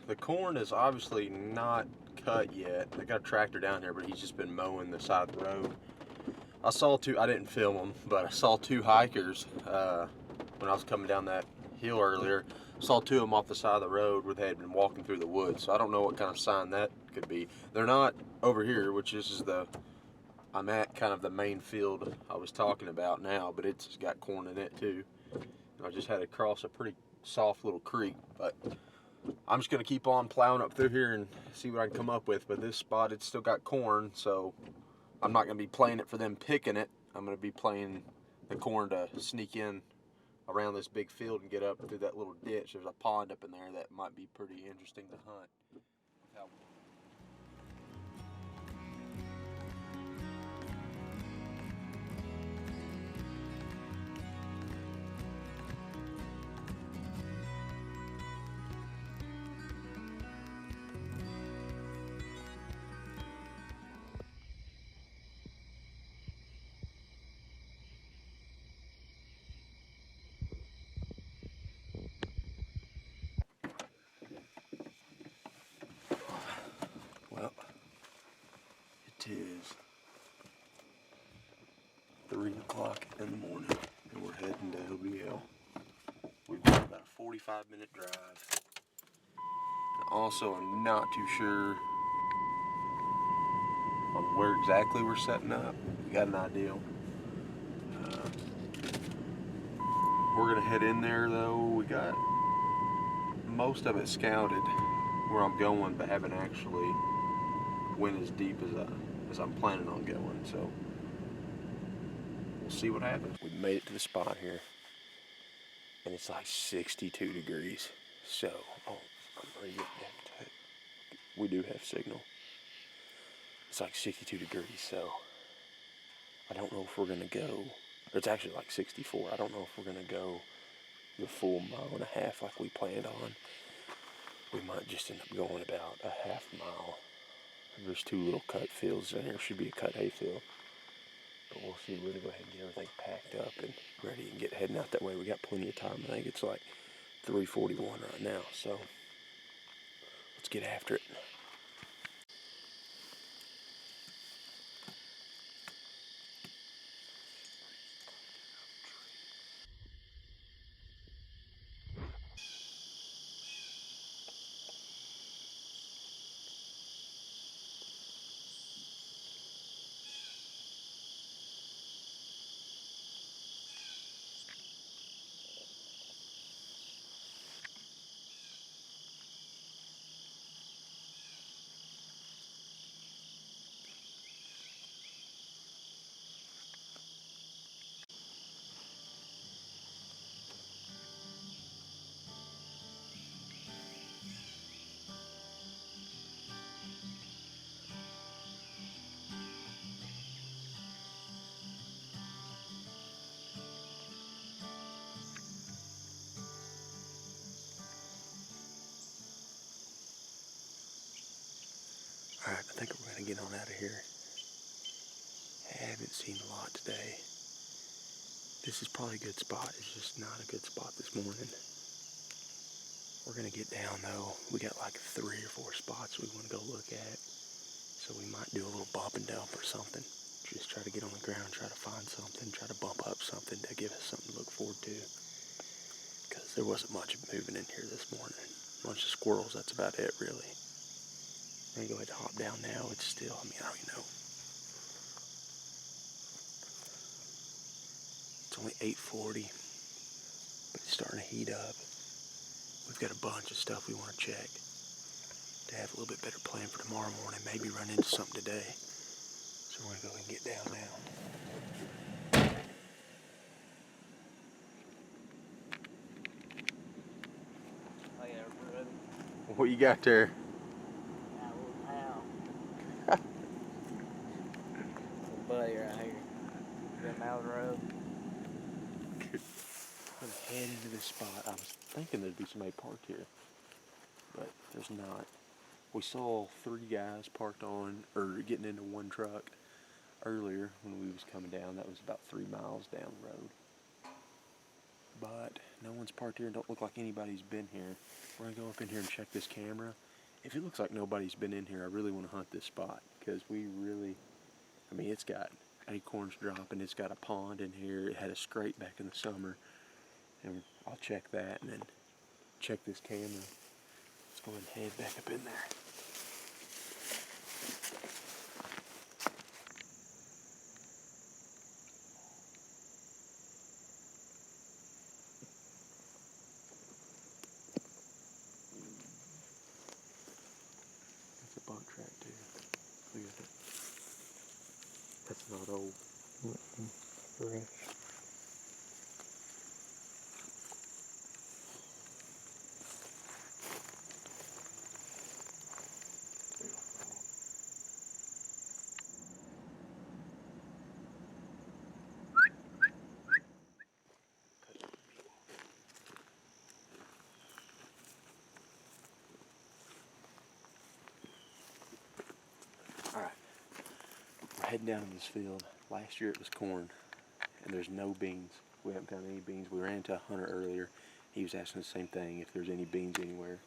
the corn is obviously not cut yet. They got a tractor down here, but he's just been mowing the side of the road. I saw two, I didn't film them, but I saw two hikers when I was coming down that hill earlier. Saw two of them off the side of the road where they had been walking through the woods. So I don't know what kind of sign that could be. They're not over here, which this is I'm at kind of the main field I was talking about now, but it's got corn in it too. And I just had to cross a pretty soft little creek, but I'm just gonna keep on plowing up through here and see what I can come up with. But this spot, it's still got corn, so I'm not gonna be playing it for them picking it. I'm gonna be playing the corn to sneak in around this big field and get up through that little ditch. There's a pond up in there that might be pretty interesting to hunt. Well, it is 3 o'clock in the morning and we're heading to LBL. We've got about a 45-minute drive. Also, I'm not too sure on where exactly we're setting up. We got an idea. We're gonna head in there though. We got most of it scouted where I'm going, but haven't actually went as deep as I'm planning on going. So we'll see what happens. We made it to the spot here, and it's like 62 degrees. So, oh, I'm ready to get that. We do have signal. It's like 62 degrees, so I don't know if we're gonna go. It's actually like 64. I don't know if we're gonna go the full mile and a half like we planned on. We might just end up going about a half mile. There's two little cut fields in here. Should be a cut hay field. But we'll see. We're gonna go ahead and get everything packed up and ready and get heading out that way. We got plenty of time. I think it's like 3:41 right now. So let's get after it. Alright, I think we're going to get on out of here. Haven't seen a lot today. This is probably a good spot. It's just not a good spot this morning. We're going to get down though. We got like 3 or 4 spots we want to go look at. So we might do a little bump and dump or something. Just try to get on the ground, try to find something, try to bump up something to give us something to look forward to. Because there wasn't much moving in here this morning. A bunch of squirrels, that's about it really. I'm going to go ahead and hop down now. It's still, I don't even know. It's only 8:40, but it's starting to heat up. We've got a bunch of stuff we want to check to have a little bit better plan for tomorrow morning. Maybe run into something today. So we're going to go ahead and get down now. Oh yeah, brother. What you got there? Little buddy right here. Been out the road. I'm going to head into this spot. I was thinking there'd be somebody parked here, but there's not. We saw 3 guys parked on, or getting into one truck earlier when we was coming down. That was about 3 miles down the road. but no one's parked here and don't look like anybody's been here. We're gonna go up in here and check this camera. If it looks like nobody's been in here, I really want to hunt this spot because we really, I mean, it's got acorns dropping. It's got a pond in here. It had a scrape back in the summer, and I'll check that and then check this camera. Let's go ahead and head back up in there. That's a buck track too. Look at that. That's not old. Fresh. Alright, we're heading down to this field. Last year it was corn, and there's no beans. We haven't found any beans. We ran into a hunter earlier. He was asking the same thing, if there's any beans anywhere.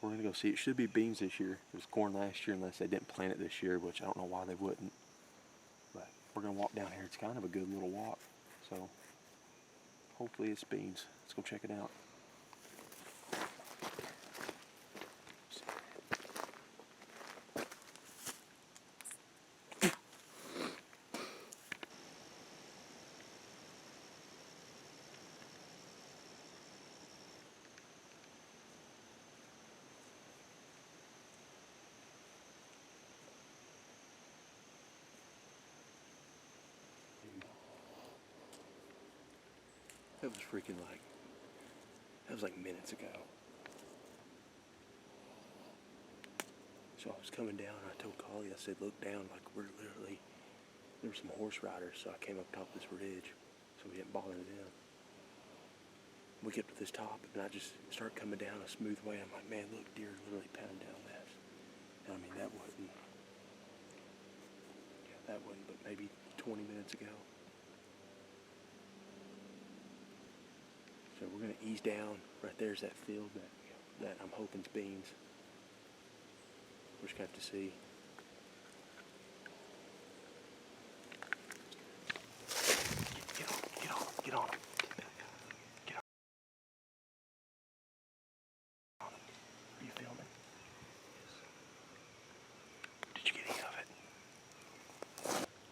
We're gonna go see. It should be beans this year. It was corn last year unless they didn't plant it this year, which I don't know why they wouldn't. But we're gonna walk down here. It's kind of a good little walk, so hopefully it's beans. Let's go check it out. That was freaking like, that was like minutes ago. So I was coming down, I told Collie, I said, look down, like we're literally, there were some horse riders, so I came up top this ridge, so we didn't bother them. We get to this top, and I just start coming down a smooth way. I'm like, man, look, deer literally pounding down this. And I mean, that wasn't but maybe 20 minutes ago. So we're gonna ease down. Right there's that field that I'm hoping's beans. We're just gonna have to see. Get on him. Get on. Are you filming? Yes. Did you get any of it?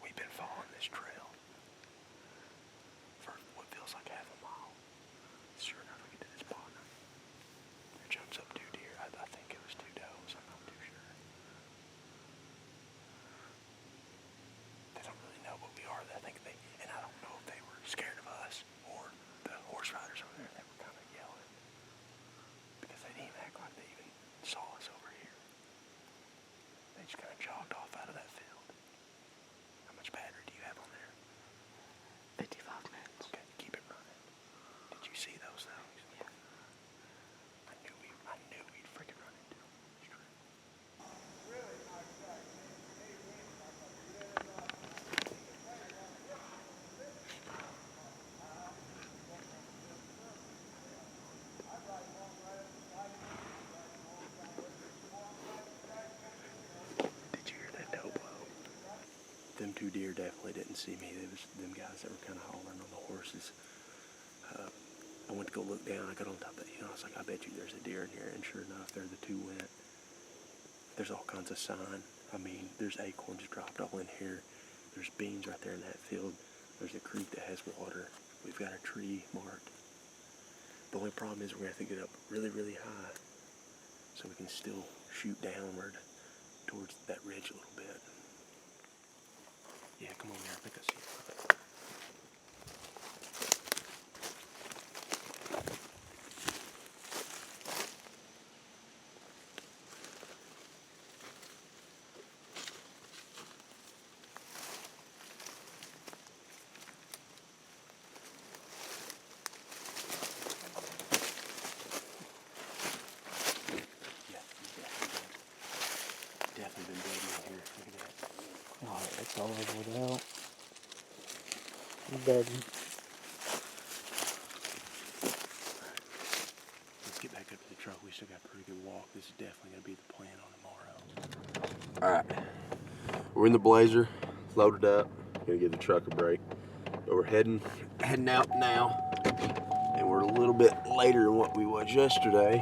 We've been following this trail for what feels like half a mile. Sure enough, we get to this pond. There jumps up 2 deer. I think it was 2 does. I'm not too sure. They don't really know what we are. I think and I don't know if they were scared of us or the horse riders over there. They were kind of yelling because they didn't even act like they even saw us over here. They just kind of jogged off out of that field. How much battery do you have on there? 55 minutes. Okay, keep it running. Did you see those though? Yeah. I knew we'd freaking run into them. Did you hear that doe blow? Them 2 deer definitely didn't see me. It was them guys that were kind of hollering on the horses. I went to go look down. I got on top of it. I was like, I bet you there's a deer in here. And sure enough, there the 2 went. There's all kinds of sign. I mean, there's acorns dropped all in here. There's beans right there in that field. There's a creek that has water. We've got a tree marked. The only problem is we're going to have to get up really, really high so we can still shoot downward towards that ridge a little bit. Yeah, come on there. I think I see it. Definitely been baby in here. Look at that. Oh, it's all over without. He's bedding. truck, we still got a pretty good walk. This is definitely going to be the plan on tomorrow. Alright, we're in the Blazer, loaded up, gonna give the truck a break. But we're heading out now, and we're a little bit later than what we was yesterday.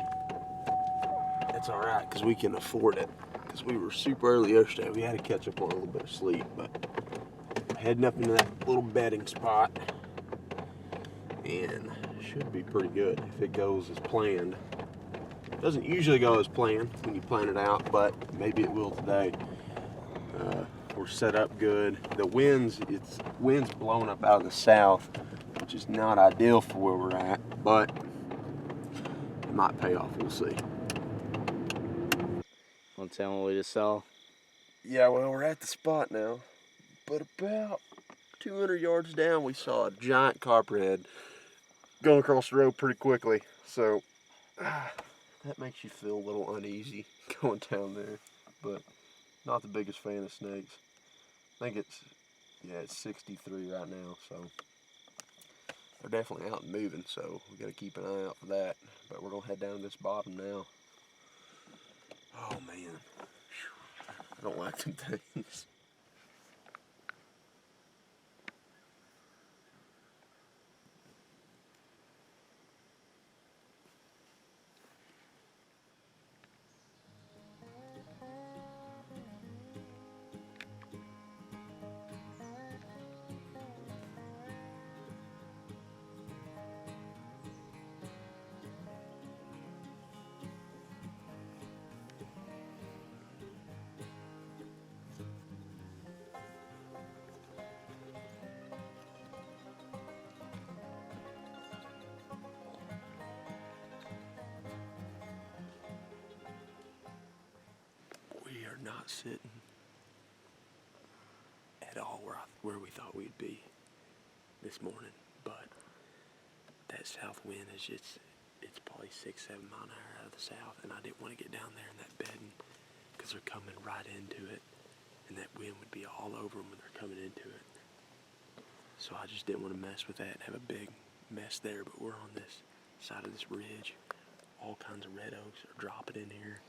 That's alright, because we can afford it. Because we were super early yesterday, we had to catch up on a little bit of sleep, but heading up into that little bedding spot, and should be pretty good if it goes as planned. Doesn't usually go as planned when you plan it out, but maybe it will today. We're set up good. The wind's blowing up out of the south, which is not ideal for where we're at, but it might pay off. We'll see. Want to tell them what we just saw? Yeah, well, we're at the spot now, but about 200 yards down, we saw a giant copperhead going across the road pretty quickly. So that makes you feel a little uneasy going down there, but not the biggest fan of snakes. I think it's 63 right now, so they're definitely out and moving, so we got to keep an eye out for that. But we're going to head down to this bottom now. Oh, man. I don't like them things. We are not sitting at all where we thought we'd be this morning, but that south wind is it's probably 6-7 mile an hour out of the south, and I didn't want to get down there in that bedding because they're coming right into it, and that wind would be all over them when they're coming into it. So I just didn't want to mess with that and have a big mess there. But we're on this side of this ridge. All kinds of red oaks are dropping in here.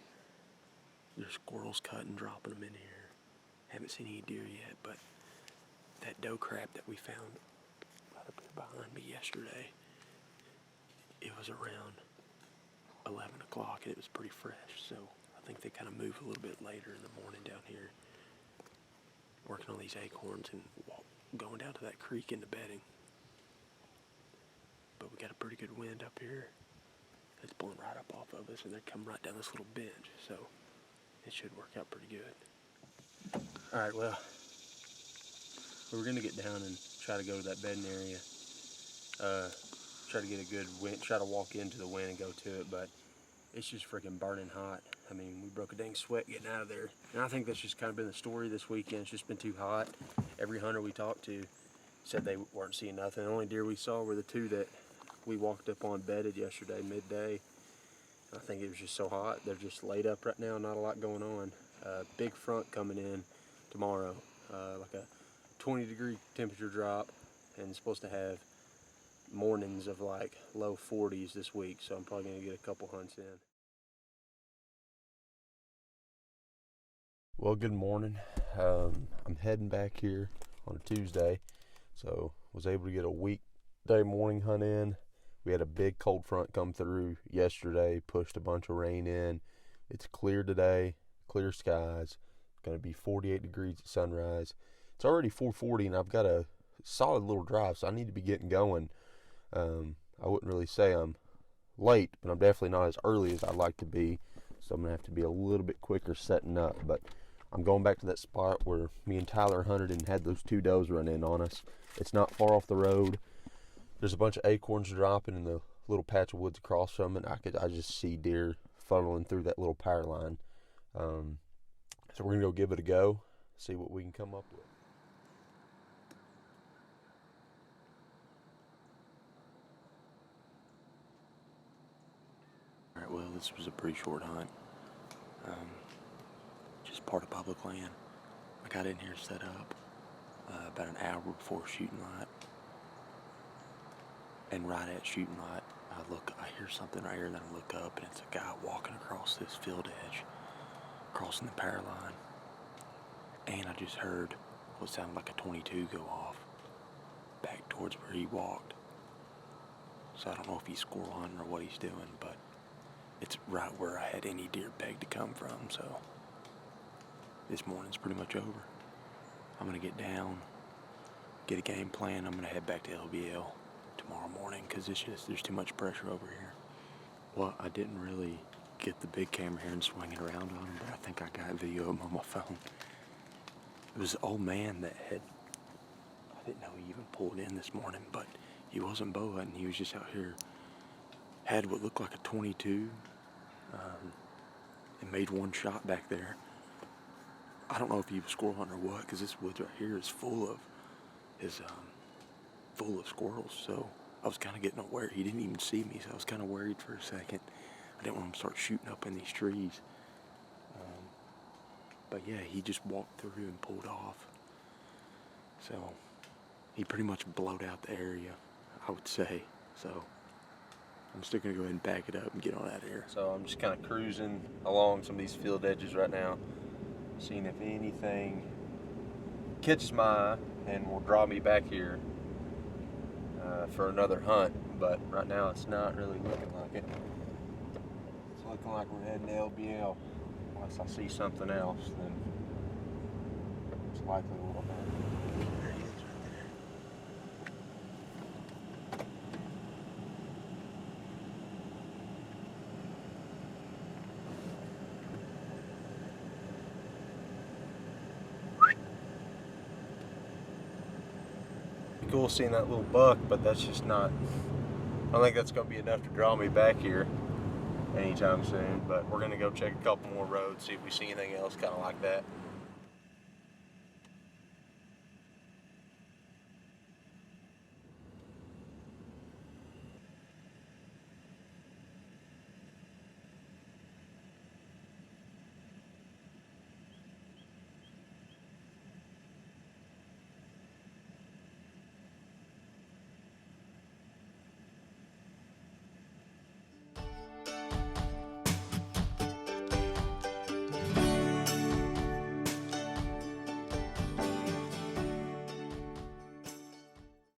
There's squirrels cutting, dropping them in here. Haven't seen any deer yet, but that doe crap that we found right up here behind me yesterday, it was around 11 o'clock and it was pretty fresh. So I think they kind of move a little bit later in the morning down here, working on these acorns and going down to that creek in the bedding. But we got a pretty good wind up here. It's blowing right up off of us, and they're coming right down this little bench, so it should work out pretty good. All right, well, we're gonna get down and try to go to that bedding area. Try to get a good wind, try to walk into the wind and go to it, but it's just freaking burning hot. I mean, we broke a dang sweat getting out of there. And I think that's just kind of been the story this weekend. It's just been too hot. Every hunter we talked to said they weren't seeing nothing. The only deer we saw were the two that we walked up on bedded yesterday, midday. I think it was just so hot. They're just laid up right now, not a lot going on. Big front coming in tomorrow, like a 20-degree temperature drop, and it's supposed to have mornings of like low 40s this week, so I'm probably going to get a couple hunts in. Well, good morning. I'm heading back here on a Tuesday, so was able to get a weekday morning hunt in. We had a big cold front come through yesterday, pushed a bunch of rain in. It's clear today, clear skies. It's going to be 48 degrees at sunrise. It's already 4:40, and I've got a solid little drive, so I need to be getting going. I wouldn't really say I'm late, but I'm definitely not as early as I'd like to be, so I'm going to have to be a little bit quicker setting up. But I'm going back to that spot where me and Tyler hunted and had those two does run in on us. It's not far off the road. There's a bunch of acorns dropping in the little patch of woods across from it. I just see deer funneling through that little power line. So we're going to go give it a go, see what we can come up with. Alright, well, this was a pretty short hunt. Just part of public land. I got in here set up about an hour before shooting light. And right at shooting light, I hear something right here, and then I look up, and it's a guy walking across this field edge, crossing the power line. And I just heard what sounded like a 22 go off back towards where he walked. So I don't know if he's squirrel hunting or what he's doing, but it's right where I had any deer pegged to come from. So this morning's pretty much over. I'm gonna get down, get a game plan. I'm gonna head back to LBL tomorrow morning because there's too much pressure over here. Well, I didn't really get the big camera here and swing it around on him, but I think I got video of him on my phone. It was an old man that I didn't know he even pulled in this morning, but he wasn't bow hunting. He was just out here, had what looked like a 22, and made one shot back there. I don't know if he was squirrel hunting or what, because this woods right here is full of squirrels. So I was kind of getting aware. He didn't even see me, so I was kind of worried for a second. I didn't want him to start shooting up in these trees. But yeah, he just walked through and pulled off. So he pretty much blowed out the area, I would say. So I'm still gonna go ahead and back it up and get on out of here. So I'm just kind of cruising along some of these field edges right now, seeing if anything catches my eye and will draw me back here for another hunt. But right now it's not really looking like it. It's looking like we're heading to LBL. Unless I see something else, then it's likely we'll hunt. There he is right there. Cool seeing that little buck, but that's just not, I don't think that's going to be enough to draw me back here anytime soon. But we're going to go check a couple more roads, see if we see anything else kind of like that.